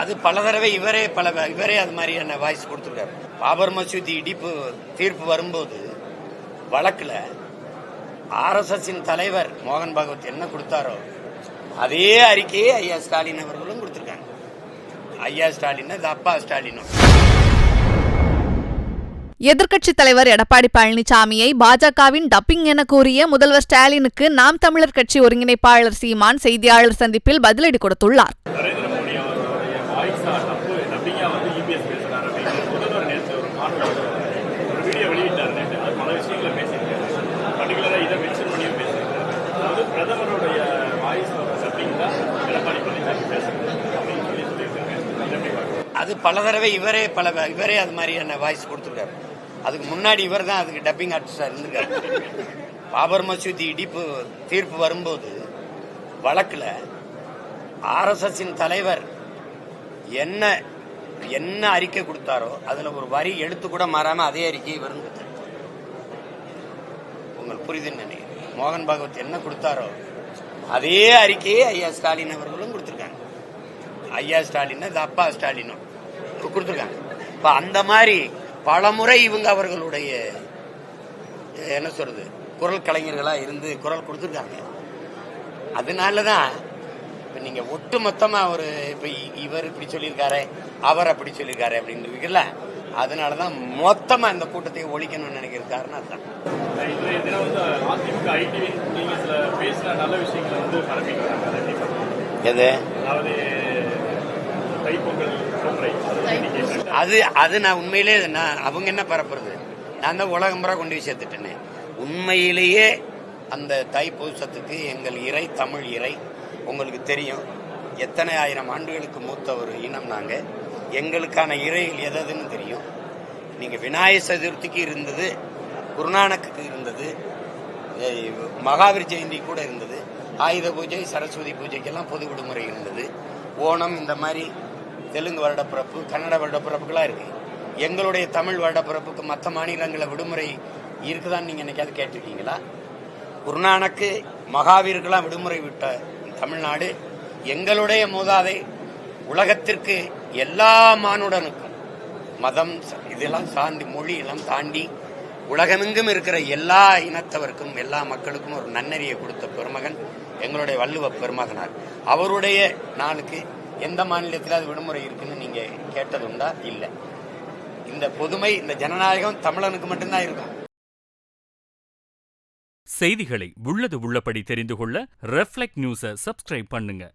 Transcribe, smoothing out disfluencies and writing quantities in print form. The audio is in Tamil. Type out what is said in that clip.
அது பல தடவை இவரே அது மாதிரியான வாய்ஸ் கொடுத்துருக்காரு. பாபர் மசூதி இடிப்பு தீர்ப்பு வரும்போது வழக்குல ஆர்எஸ்எஸ் தலைவர் மோகன் பாகவத் என்ன கொடுத்தாரோ அதே அறிக்கையை ஐயா ஸ்டாலின் அவர்களும் கொடுத்திருக்காங்க. ஐயா ஸ்டாலின் அப்பா ஸ்டாலினும். எதிர்க்கட்சித் தலைவர் எடப்பாடி பழனிசாமியை பாஜகவின் டப்பிங் என கூறிய முதல்வர் ஸ்டாலினுக்கு நாம் தமிழர் கட்சி ஒருங்கிணைப்பாளர் சீமான் செய்தியாளர் சந்திப்பில் பதிலடி கொடுத்துள்ளார். அது பல தடவை இவரே அது மாதிரியான வாய்ஸ் கொடுத்துருக்காரு. அதுக்கு முன்னாடி இவர் தான் அதுக்கு டப்பிங் ஆர்டிஸ்டா இருந்திருக்காரு. பாபர் மசூதி இடிப்பு தீர்ப்பு வரும்போது வழக்குல ஆர்எஸ்எஸ் தலைவர் என்ன அறிக்கை கொடுத்தாரோ அதுல ஒரு வரி எழுத்து கூட மாறாம அதே அறிக்கையை வரும். உங்களுக்கு புரியுதுன்னு நினைக்கிறேன். மோகன் பாகவத் என்ன கொடுத்தாரோ அதே அறிக்கையை ஐயா ஸ்டாலின் அவர்களும் கொடுத்திருக்காங்க. ஐயா ஸ்டாலின் அப்பா ஸ்டாலினும் கொடுத்திருக்காங்க. இப்ப அந்த மாதிரி பலமுறை இவங்க அவர்களுடைய என்ன சொல்றது குரல் கலைஞர்களா இருந்து குரல் கொடுத்திருக்காங்க. அதனாலதான் இப்ப நீங்க ஒட்டு மொத்தமா இப்ப இவர் இப்படி சொல்லியிருக்காரு அவர் அப்படி சொல்லியிருக்காரு அப்படின்னு அதனாலதான் மொத்தமா இந்த கூட்டத்தை ஒழிக்கணும்னு நினைக்கிற காரணம் அதுதான். எது அது நான் உண்மையிலே அவங்க என்ன பரப்புறது, நான் தான் உலகம் முறை கொண்டு போய் சேர்த்துட்டேனே. உண்மையிலேயே அந்த தைப்பூசத்துக்கு எங்கள் இறை தமிழ் இறை உங்களுக்கு தெரியும். எத்தனை ஆயிரம் ஆண்டுகளுக்கு மூத்த ஒரு இனம் நாங்க. எங்களுக்கான இறைகள் எதுன்னு தெரியும். நீங்க விநாயகர் சதுர்த்திக்கு இருந்தது, குருநானக்கு இருந்தது, மகாவீர் ஜெயந்தி கூட இருந்தது, ஆயுத பூஜை சரஸ்வதி பூஜைக்கெல்லாம் பொது விடுமுறை இருந்தது. ஓணம் இந்த மாதிரி தெலுங்கு வருடப்பிறப்பு கன்னட வருடப்பிறப்புகளா இருக்கு. எங்களுடைய தமிழ் வருடப்பிறப்புக்கு மற்ற மாநிலங்கள விடுமுறை இருக்குதான்னு நீங்க என்னைக்காவது கேட்டிருக்கீங்களா? குருநானக்கு மகாவீருக்கெல்லாம் விடுமுறை விட்ட தமிழ்நாடு எங்களுடைய மூதாதை உலகத்திற்கு எல்லா மானுடனுக்கும் மதம் இதெல்லாம் சார்ந்து மொழி எல்லாம் தாண்டி உலகமெங்கும் இருக்கிற எல்லா இனத்தவருக்கும் எல்லா மக்களுக்கும் ஒரு நன்னறியை கொடுத்த பெருமகன் எங்களுடைய வள்ளுவ பெருமகனார். அவருடைய நாளுக்கு எந்த மாநிலத்தில் அது விடுமுறை இருக்குன்னு நீங்க கேட்டதுண்டா? இல்ல. இந்த பொதுமை இந்த ஜனநாயகம் தமிழனுக்கு மட்டும்தான் இருக்கும். செய்திகளை உள்ளது உள்ளபடி தெரிந்து கொள்ள ரெஃப்ளெக்ட் நியூஸை சப்ஸ்கிரைப் பண்ணுங்க.